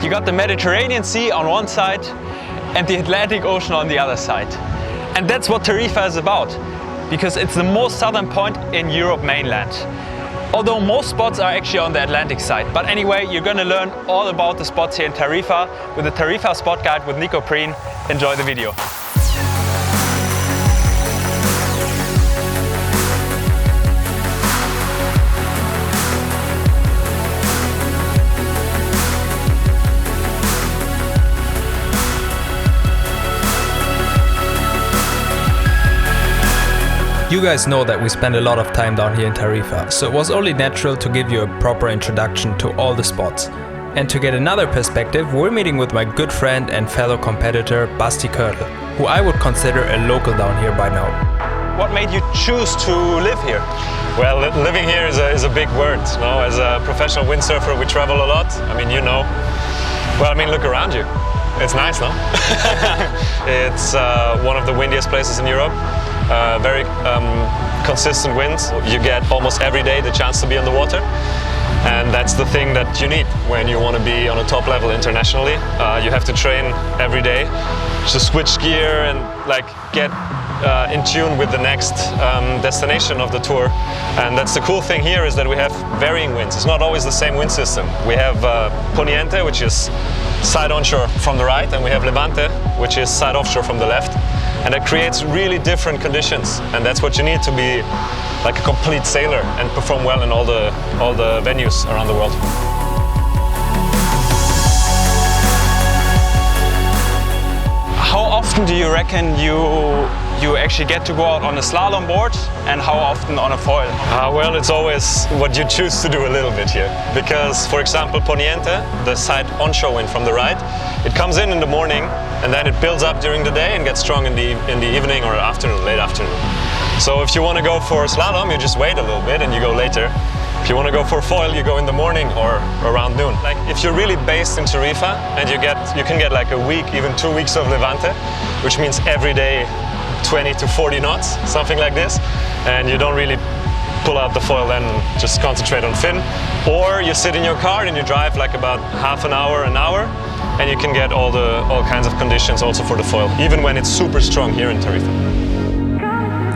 You got the Mediterranean Sea on one side and the Atlantic Ocean on the other side. And that's what Tarifa is about, because it's the most southern point in Europe mainland. Although most spots are actually on the Atlantic side. But anyway, you're gonna learn all about the spots here in Tarifa with the Tarifa Spotguide with Nico Prien. Enjoy the video. You guys know that we spend a lot of time down here in Tarifa, so it was only natural to give you a proper introduction to all the spots. And to get another perspective, we're meeting with my good friend and fellow competitor Basti Körtl, who I would consider a local down here by now. What made you choose to live here? Well, living here is a big word. No? As a professional windsurfer, we travel a lot. I mean, you know. Well, I mean, look around you. It's nice, no? It's one of the windiest places in Europe. Very consistent winds. You get almost every day the chance to be on the water, and that's the thing that you need when you want to be on a top level internationally. You have to train every day to switch gear and like get in tune with the next destination of the tour. And that's the cool thing here, is that we have varying winds. It's not always the same wind system. We have Poniente, which is side onshore from the right, and we have Levante, which is side offshore from the left. And it creates really different conditions, and that's what you need to be like a complete sailor and perform well in all the venues around the world. How often do you reckon you actually get to go out on a slalom board, and how often on a foil? Well, it's always what you choose to do a little bit here. Because, for example, Poniente, the side onshore wind from the right, it comes in the morning, and then it builds up during the day and gets strong in the evening or afternoon, late afternoon. So if you want to go for slalom, you just wait a little bit and you go later. If you want to go for foil, you go in the morning or around noon. Like if you're really based in Tarifa and you can get like a week, even 2 weeks of Levante, which means every day 20 to 40 knots, something like this, and you don't really pull out the foil, then just concentrate on fin. Or you sit in your car and you drive like about half an hour, and you can get all kinds of conditions also for the foil, even when it's super strong here in Tarifa.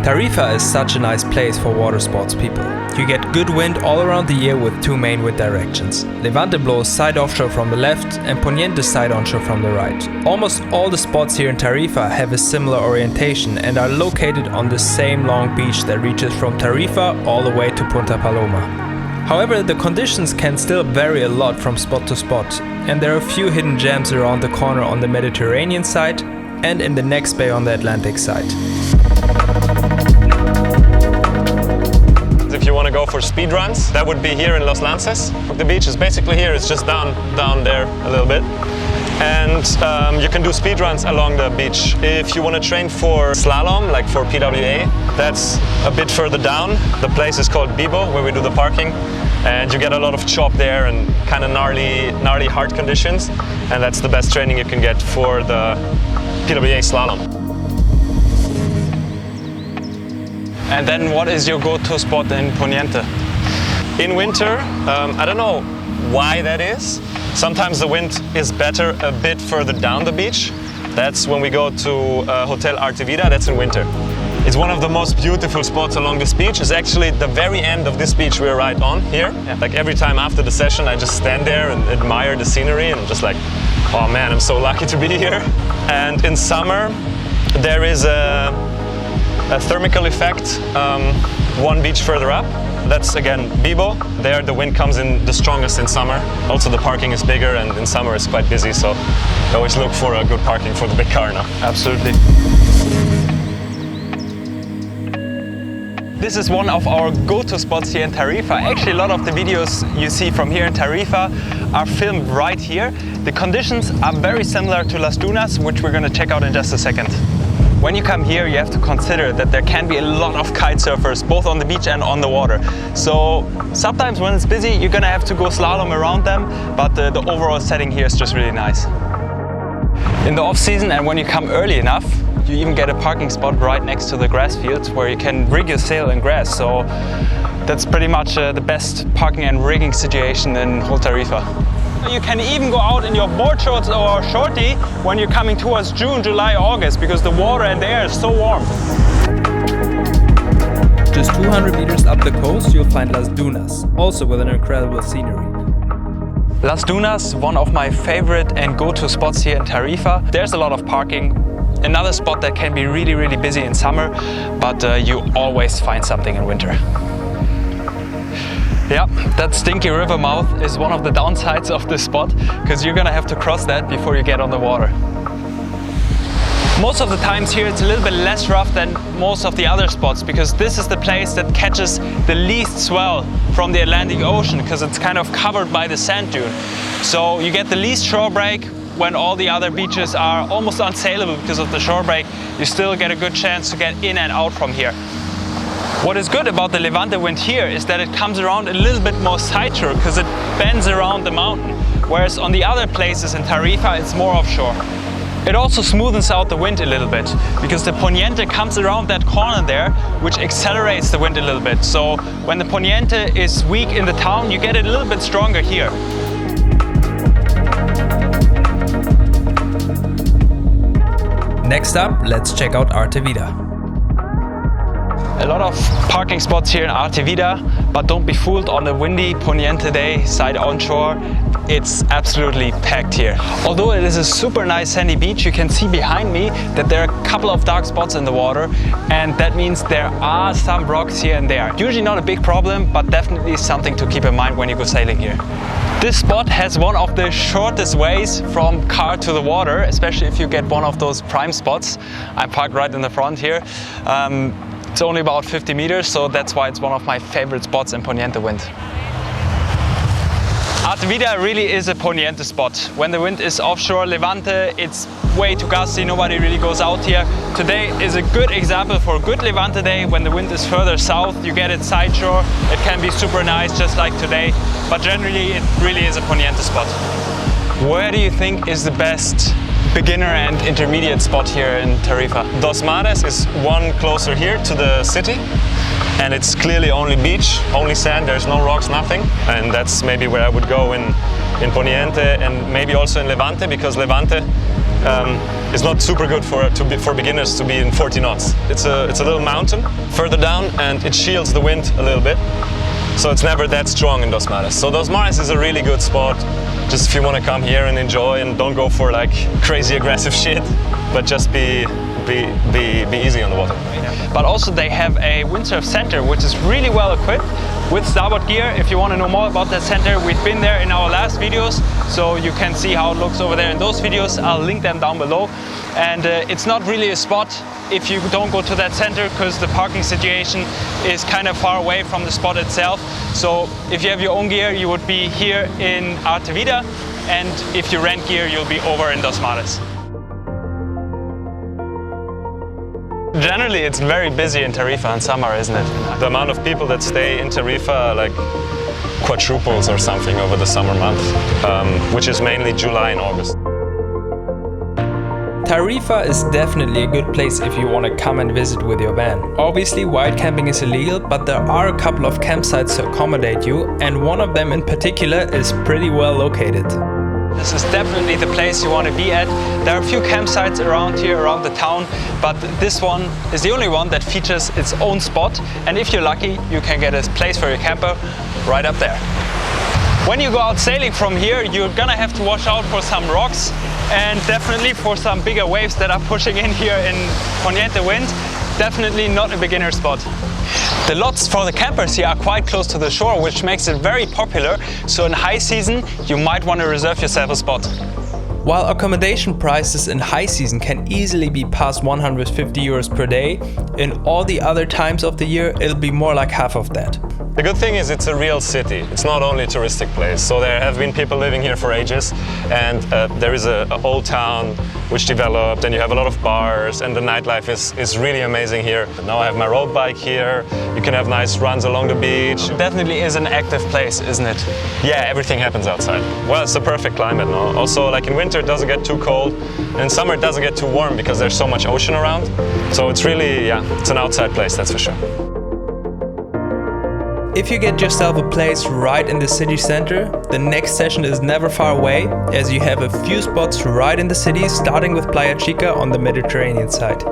Tarifa is such a nice place for water sports people. You get good wind all around the year with two main wind directions. Levante blows side offshore from the left and Poniente side onshore from the right. Almost all the spots here in Tarifa have a similar orientation and are located on the same long beach that reaches from Tarifa all the way to Punta Paloma. However, the conditions can still vary a lot from spot to spot, and there are a few hidden gems around the corner on the Mediterranean side and in the next bay on the Atlantic side. If you want to go for speed runs, that would be here in Los Lances. The beach is basically here, it's just down there a little bit. And you can do speed runs along the beach. If you want to train for slalom, like for PWA, that's a bit further down. The place is called Bibo, where we do the parking. And you get a lot of chop there and kind of gnarly hard conditions. And that's the best training you can get for the PWA slalom. And then what is your go-to spot in Poniente? In winter, I don't know why that is. Sometimes the wind is better a bit further down the beach. That's when we go to Hotel Arte, Vida, that's in winter. It's one of the most beautiful spots along this beach. It's actually the very end of this beach we're right on here. Yeah. Like every time after the session, I just stand there and admire the scenery, and I'm just like, oh man, I'm so lucky to be here. And in summer, there is a thermal effect one beach further up. That's again Bibo. There the wind comes in the strongest in summer. Also the parking is bigger, and in summer it's quite busy, so I always look for a good parking for the big car now. Absolutely. This is one of our go-to spots here in Tarifa. Actually, a lot of the videos you see from here in Tarifa are filmed right here. The conditions are very similar to Las Dunas, which we're going to check out in just a second. When you come here, you have to consider that there can be a lot of kite surfers, both on the beach and on the water. So sometimes when it's busy, you're gonna have to go slalom around them, but the overall setting here is just really nice. In the off-season, and when you come early enough, you even get a parking spot right next to the grass fields where you can rig your sail in grass. So that's pretty much the best parking and rigging situation in whole Tarifa. You can even go out in your board shorts or shorty when you're coming towards June, July, August, because the water and the air is so warm. Just 200 meters up the coast you'll find Las Dunas, also with an incredible scenery. Las Dunas, one of my favorite and go-to spots here in Tarifa. There's a lot of parking. Another spot that can be really, really busy in summer, but you always find something in winter. Yeah, that stinky river mouth is one of the downsides of this spot, because you're gonna have to cross that before you get on the water. Most of the times here it's a little bit less rough than most of the other spots, because this is the place that catches the least swell from the Atlantic Ocean, because it's kind of covered by the sand dune. So you get the least shore break when all the other beaches are almost unsaleable because of the shore break. You still get a good chance to get in and out from here. What is good about the Levante wind here is that it comes around a little bit more sideshore because it bends around the mountain, whereas on the other places in Tarifa it's more offshore. It also smoothens out the wind a little bit because the poniente comes around that corner there, which accelerates the wind a little bit. So when the poniente is weak in the town, you get it a little bit stronger here. Next up, let's check out Arte Vida. A lot of parking spots here in Arte Vida, but don't be fooled on a windy poniente day, side onshore. It's absolutely packed here. Although it is a super nice sandy beach, you can see behind me that there are a couple of dark spots in the water, and that means there are some rocks here and there. Usually not a big problem, but definitely something to keep in mind when you go sailing here. This spot has one of the shortest ways from car to the water, especially if you get one of those prime spots. I'm parked right in the front here. It's only about 50 meters, so that's why it's one of my favorite spots in poniente wind. Arte Vida really is a poniente spot. When the wind is offshore Levante, it's way too gusty, nobody really goes out here. Today is a good example for a good Levante day. When the wind is further south, you get it side shore. It can be super nice, just like today, but generally it really is a poniente spot. Where do you think is the best beginner and intermediate spot here in Tarifa? Dos Mares is one closer here to the city, and it's clearly only beach, only sand, there's no rocks, nothing. And that's maybe where I would go in Poniente and maybe also in Levante, because Levante is not super good for beginners to be in 40 knots. It's a little mountain further down and it shields the wind a little bit. So it's never that strong in Dos Mares. So Dos Mares is a really good spot, just if you want to come here and enjoy and don't go for like crazy aggressive shit, but just be easy on the water. But also they have a windsurf center which is really well equipped with starboard gear. If you want to know more about that center, we've been there in our last videos, so you can see how it looks over there in those videos. I'll link them down below. And it's not really a spot if you don't go to that center, because the parking situation is kind of far away from the spot itself. So if you have your own gear, you would be here in Arte Vida, and if you rent gear, you'll be over in Dos Mares. Generally, it's very busy in Tarifa in summer, isn't it? The amount of people that stay in Tarifa like quadruples or something over the summer month, which is mainly July and August. Tarifa is definitely a good place if you want to come and visit with your van. Obviously, wild camping is illegal, but there are a couple of campsites to accommodate you, and one of them in particular is pretty well located. This is definitely the place you want to be at. There are a few campsites around here, around the town, but this one is the only one that features its own spot. And if you're lucky, you can get a place for your camper right up there. When you go out sailing from here, you're gonna have to watch out for some rocks and definitely for some bigger waves that are pushing in here in poniente wind. Definitely not a beginner spot. The lots for the campers here are quite close to the shore, which makes it very popular. So in high season, you might want to reserve yourself a spot. While accommodation prices in high season can easily be past 150 euros per day, in all the other times of the year, it'll be more like half of that. The good thing is it's a real city. It's not only a touristic place. So there have been people living here for ages, and there is an old town which developed, and you have a lot of bars, and the nightlife is really amazing here. Now I have my road bike here. You can have nice runs along the beach. It definitely is an active place, isn't it? Yeah, everything happens outside. Well, it's the perfect climate, no? Also, like in winter, it doesn't get too cold, and in summer, it doesn't get too warm because there's so much ocean around. So it's really, yeah, it's an outside place, that's for sure. If you get yourself a place right in the city center, the next session is never far away, as you have a few spots right in the city, starting with Playa Chica on the Mediterranean side.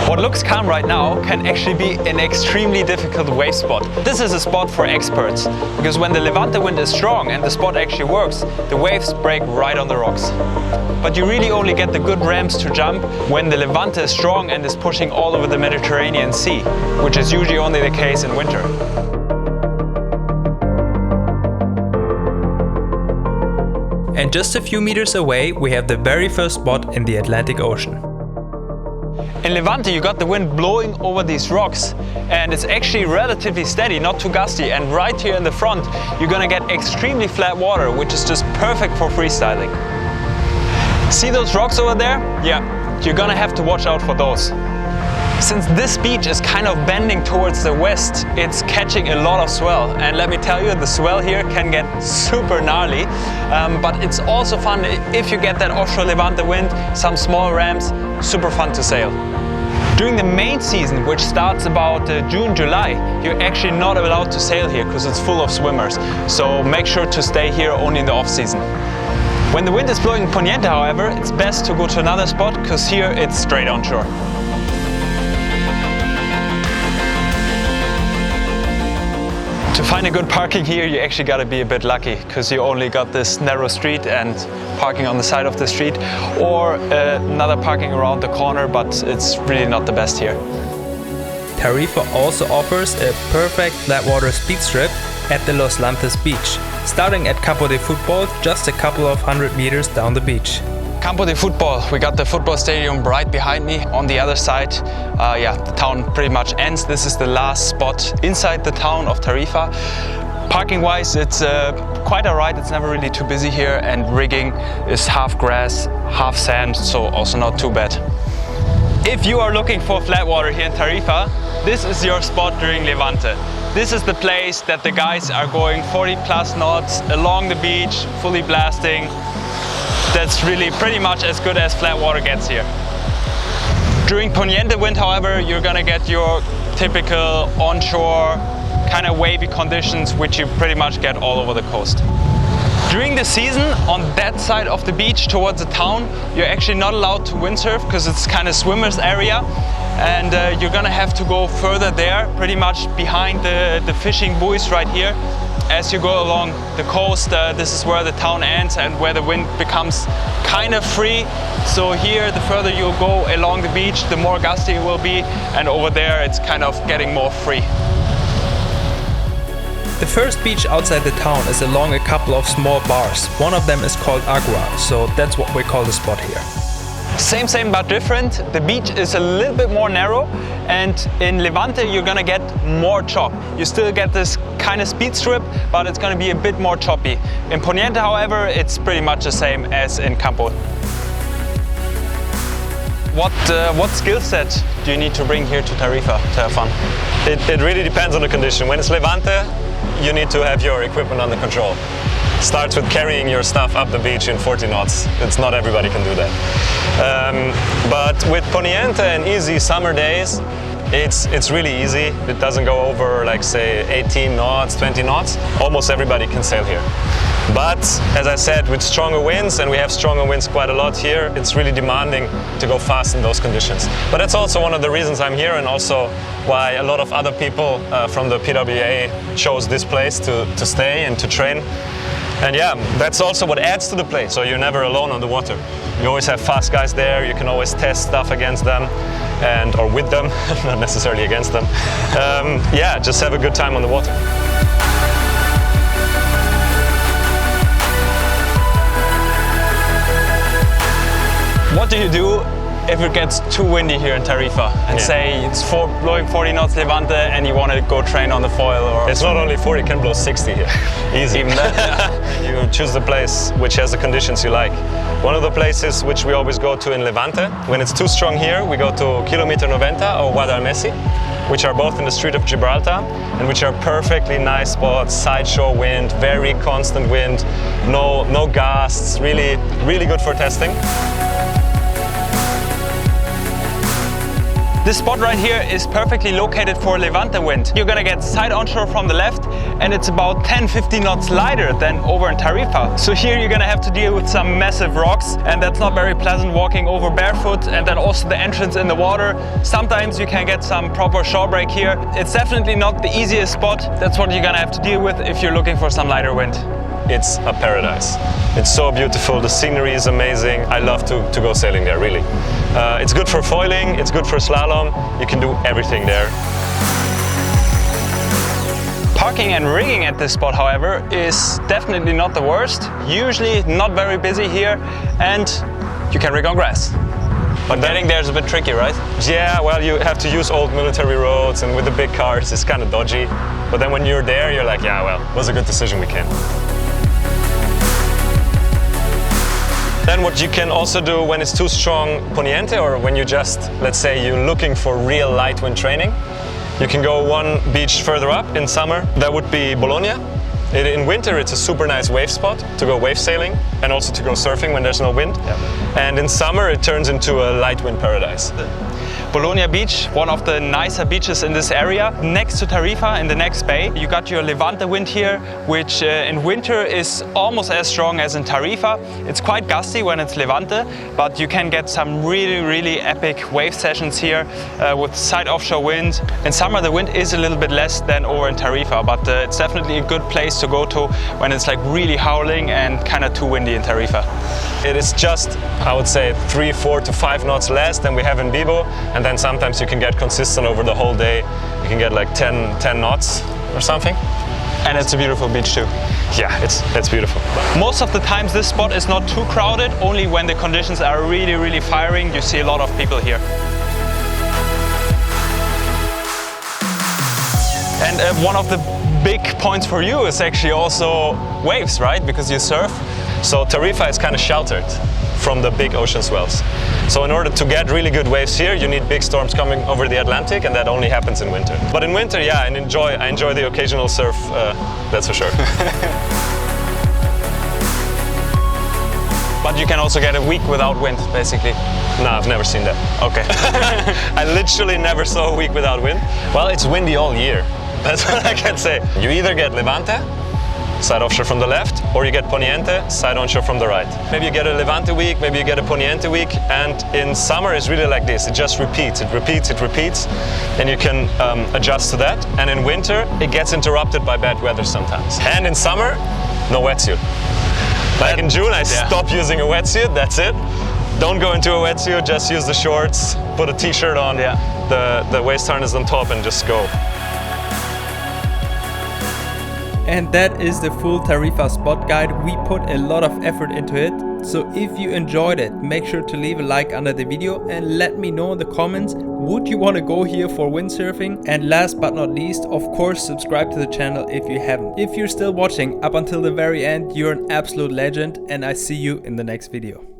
What looks calm right now can actually be an extremely difficult wave spot. This is a spot for experts, because when the Levante wind is strong and the spot actually works, the waves break right on the rocks. But you really only get the good ramps to jump when the Levante is strong and is pushing all over the Mediterranean Sea, which is usually only the case in winter. And just a few meters away, we have the very first spot in the Atlantic Ocean. In Levante you got the wind blowing over these rocks and it's actually relatively steady, not too gusty, and right here in the front you're gonna get extremely flat water, which is just perfect for freestyling. See those rocks over there? Yeah, you're gonna have to watch out for those. Since this beach is kind of bending towards the west, it's catching a lot of swell, and let me tell you, the swell here can get super gnarly, but it's also fun if you get that offshore Levante wind, some small ramps, super fun to sail. During the main season, which starts about June, July, you're actually not allowed to sail here because it's full of swimmers, so make sure to stay here only in the off season. When the wind is blowing in Poniente, however, it's best to go to another spot because here it's straight onshore. To find a good parking here, you actually gotta be a bit lucky because you only got this narrow street and parking on the side of the street, or another parking around the corner, but it's really not the best here. Tarifa also offers a perfect flatwater speed strip at the Los Lances beach, starting at Campo de Fútbol, just a couple of 100 meters down the beach. Campo de Fútbol, we got the football stadium right behind me. On the other side, the town pretty much ends. This is the last spot inside the town of Tarifa. Parking wise, it's quite alright, it's never really too busy here, and rigging is half grass, half sand, so also not too bad. If you are looking for flat water here in Tarifa, this is your spot during Levante. This is the place that the guys are going 40 plus knots along the beach, fully blasting. That's really pretty much as good as flat water gets here. During Poniente wind, however, you're gonna get your typical onshore kind of wavy conditions, which you pretty much get all over the coast. During the season, on that side of the beach towards the town, you're actually not allowed to windsurf because it's kind of swimmers area, and you're gonna have to go further there, pretty much behind the fishing buoys right here. As you go along the coast, this is where the town ends and where the wind becomes kind of free. So here, the further you go along the beach, the more gusty it will be, and over there it's kind of getting more free. The first beach outside the town is along a couple of small bars. One of them is called Agua, so that's what we call the spot here. Same but different. The beach is a little bit more narrow, and in Levante you're gonna get more chop. You still get this kind of speed strip, but it's gonna be a bit more choppy. In Poniente, however, it's pretty much the same as in Campo. What skill set do you need to bring here to Tarifa to have fun? It really depends on the condition. When it's Levante, you need to have your equipment under control. Starts with carrying your stuff up the beach in 40 knots. It's not everybody can do that. But with Poniente and easy summer days, it's really easy. It doesn't go over, like, say 18 knots, 20 knots. Almost everybody can sail here. But as I said, with stronger winds, and we have stronger winds quite a lot here, it's really demanding to go fast in those conditions. But that's also one of the reasons I'm here, and also why a lot of other people from the PWA chose this place to stay and to train. And yeah, that's also what adds to the place, so you're never alone on the water. You always have fast guys there, you can always test stuff against them, or with them, not necessarily against them. Yeah, just have a good time on the water. What do you do if it gets too windy here in Tarifa and say it's blowing 40 knots Levante and you want to go train on the foil? Or it's not only 40, it can blow 60 here. Easy. Even that, yeah. You choose the place which has the conditions you like. One of the places which we always go to in Levante, when it's too strong here, we go to Kilometer 90 or Guadalmesi, which are both in the Strait of Gibraltar and which are perfectly nice spots, sideshore wind, very constant wind, no gusts, really good for testing. This spot right here is perfectly located for Levante wind. You're gonna get side onshore from the left, and it's about 10-15 knots lighter than over in Tarifa. So here you're gonna have to deal with some massive rocks, and that's not very pleasant walking over barefoot, and then also the entrance in the water. Sometimes you can get some proper shore break here. It's definitely not the easiest spot. That's what you're gonna have to deal with if you're looking for some lighter wind. It's a paradise. It's so beautiful, the scenery is amazing. I love to go sailing there, really. It's good for foiling, it's good for slalom, you can do everything there. Parking and rigging at this spot, however, is definitely not the worst. Usually not very busy here, and you can rig on grass. But getting there is a bit tricky, right? Yeah, well, you have to use old military roads, and with the big cars it's kind of dodgy. But then when you're there, you're like, yeah, well, it was a good decision, we came. Then what you can also do when it's too strong poniente, or when you just, let's say you're looking for real light wind training, you can go one beach further up in summer. That would be Bolonia. In winter it's a super nice wave spot to go wave sailing and also to go surfing when there's no wind. Yep. And in summer it turns into a light wind paradise. Bolonia Beach, one of the nicer beaches in this area. Next to Tarifa, in the next bay, you got your Levante wind here, which in winter is almost as strong as in Tarifa. It's quite gusty when it's Levante, but you can get some really epic wave sessions here with side offshore wind. In summer the wind is a little bit less than over in Tarifa, but it's definitely a good place to go to when it's like really howling and kind of too windy in Tarifa. It is just, I would say, 3, 4 to 5 knots less than we have in Bibo, and then sometimes you can get consistent over the whole day. You can get like 10 knots or something. And it's a beautiful beach too. Yeah, it's beautiful. Most of the times this spot is not too crowded. Only when the conditions are really firing, you see a lot of people here. And one of the big points for you is actually also waves, right? Because you surf. So Tarifa is kind of sheltered from the big ocean swells. So in order to get really good waves here, you need big storms coming over the Atlantic, and that only happens in winter. But in winter, yeah, I enjoy the occasional surf, that's for sure. But you can also get a week without wind, basically. No, I've never seen that. Okay. I literally never saw a week without wind. Well, it's windy all year. That's what I can say. You either get Levante, side offshore from the left, or you get poniente, side onshore from the right. Maybe you get a Levante week, maybe you get a poniente week, and in summer it's really like this. It just repeats, it repeats, and you can adjust to that. And in winter, it gets interrupted by bad weather sometimes. And in summer, no wetsuit. Like in June, I stopped using a wetsuit, that's it. Don't go into a wetsuit, just use the shorts, put a t-shirt on, the waist harness on top, and just go. And that is the full Tarifa spot guide. We put a lot of effort into it. So if you enjoyed it, make sure to leave a like under the video and let me know in the comments, would you want to go here for windsurfing? And last but not least, of course, subscribe to the channel if you haven't. If you're still watching up until the very end, you're an absolute legend, and I see you in the next video.